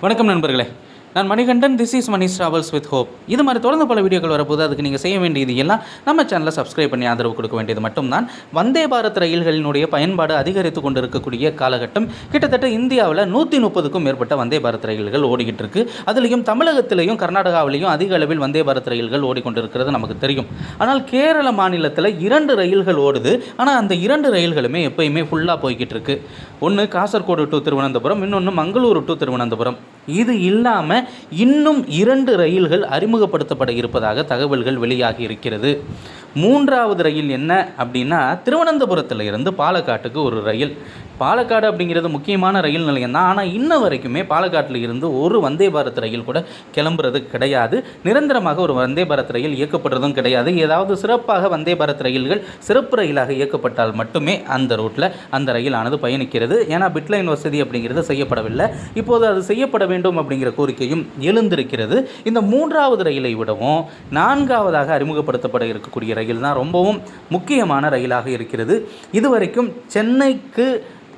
வணக்கம் நண்பர்களே, நான் Manikandan. This is Mani travels with hope. இது மாதிரி தொடர்ந்து பல வீடியோக்கள் வரப்போது. அதுக்கு நீங்கள் செய்ய வேண்டியது எல்லாம் நம்ம சேனலை சப்ஸ்கிரைப் பண்ணி ஆதரவு கொடுக்க வேண்டியது மட்டும்தான். வந்தே பாரத் ரயில்களினுடைய பயன்பாடு அதிகரித்து கொண்டு இருக்கக்கூடிய காலகட்டம். கிட்டத்தட்ட இந்தியாவில் 130க்கும் மேற்பட்ட வந்தே பாரத் ரயில்கள் ஓடிக்கிட்டு இருக்கு. அதுலேயும் தமிழகத்திலையும் கர்நாடகாவிலையும் அதிக அளவில் வந்தே பாரத் ரயில்கள் ஓடிக்கொண்டிருக்கிறது நமக்கு தெரியும். ஆனால் கேரள மாநிலத்தில் 2 ரயில்கள் ஓடுது. ஆனால் அந்த 2 ரயில்களுமே எப்பயுமே ஃபுல்லாக போய்கிட்டு இருக்கு. ஒன்று காசர்கோடு டு திருவனந்தபுரம், இன்னொன்று மங்களூரு டு திருவனந்தபுரம். இது இல்லாமல் இன்னும் 2 ரயில்கள் அறிமுகப்படுத்தப்பட இருப்பதாக தகவல்கள் வெளியாகி இருக்கிறது. 3வது ரயில் என்ன அப்படின்னா, திருவனந்தபுரத்தில் இருந்து பாலக்காட்டுக்கு ஒரு ரயில். பாலக்காடு அப்படிங்கிறது முக்கியமான ரயில் நிலையம் தான். ஆனால் இன்ன வரைக்குமே பாலக்காட்டில் இருந்து ஒரு வந்தே பாரத் ரயில் கூட கிளம்புறது கிடையாது. நிரந்தரமாக ஒரு வந்தே பாரத் ரயில் இயக்கப்படுறதும் கிடையாது. ஏதாவது சிறப்பாக வந்தே பாரத் ரயில்கள் சிறப்பு ரயிலாக இயக்கப்பட்டால் மட்டுமே அந்த ரூட்டில் அந்த ரயிலானது பயணிக்கிறது. ஏன்னா பிட்லைன் வசதி அப்படிங்கிறது செய்யப்படவில்லை. இப்போது அது செய்யப்பட வேண்டும் அப்படிங்கிற கோரிக்கையும் எழுந்திருக்கிறது. இந்த 3வது ரயிலை விடவும் 4வதாக அறிமுகப்படுத்தப்பட இருக்கக்கூடிய ரயில் தான் ரொம்பவும் முக்கியமான ரயிலாக இருக்கிறது. இதுவரைக்கும் சென்னைக்கு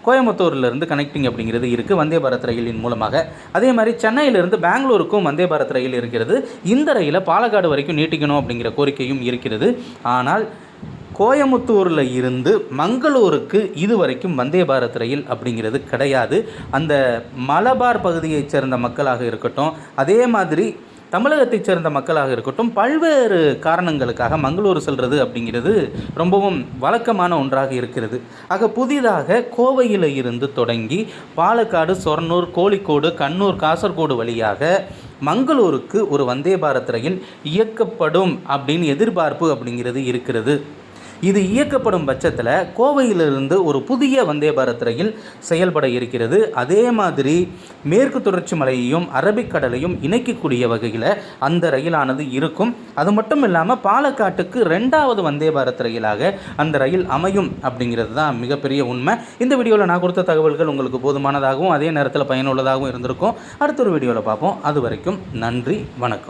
கோயம்புத்தூர்லேருந்து கனெக்டிங் அப்படிங்கிறது இருக்குது வந்தே பாரத் ரயிலின் மூலமாக. அதே மாதிரி சென்னையிலிருந்து பெங்களூருக்கும் வந்தே பாரத் ரயில் இருக்கிறது. இந்த ரயிலை பாலக்காடு வரைக்கும் நீட்டிக்கணும் அப்படிங்கிற கோரிக்கையும் இருக்கிறது. ஆனால் கோயம்புத்தூரில் இருந்து மங்களூருக்கு இதுவரைக்கும் வந்தே பாரத் ரயில் அப்படிங்கிறது கிடையாது. அந்த மலபார் பகுதியைச் சேர்ந்த மக்களாக இருக்கட்டும், அதே மாதிரி தமிழகத்தைச் சேர்ந்த மக்களாக இருக்கட்டும், பல்வேறு காரணங்களுக்காக மங்களூர் செல்வது அப்படிங்கிறது ரொம்பவும் வழக்கமான ஒன்றாக இருக்கிறது. ஆக புதிதாக கோவையில் இருந்து தொடங்கி பாலக்காடு, சொர்ணூர், கோழிக்கோடு, கண்ணூர், காசர்கோடு வழியாக மங்களூருக்கு ஒரு வந்தே பாரத் ரயில் இயக்கப்படும் அப்படின்னு எதிர்பார்ப்பு அப்படிங்கிறது இருக்கிறது. இது இயக்கப்படும் பட்சத்தில் கோவையிலிருந்து ஒரு புதிய வந்தே பாரத் ரயில் செயல்பட இருக்கிறது. அதே மாதிரி மேற்கு தொடர்ச்சி மலையையும் அரபிக்கடலையும் இணைக்கக்கூடிய வகையில் அந்த ரயிலானது இருக்கும். அது மட்டும் இல்லாமல் பாலக்காட்டுக்கு 2வது வந்தே பாரத் ரயிலாக அந்த ரயில் அமையும் அப்படிங்கிறது தான் மிகப்பெரிய உண்மை. இந்த வீடியோவில் நான் கொடுத்த தகவல்கள் உங்களுக்கு போதுமானதாகவும் அதே நேரத்தில் பயனுள்ளதாகவும் இருந்திருக்கும். அடுத்த ஒரு வீடியோவில் பார்ப்போம். அது வரைக்கும் நன்றி, வணக்கம்.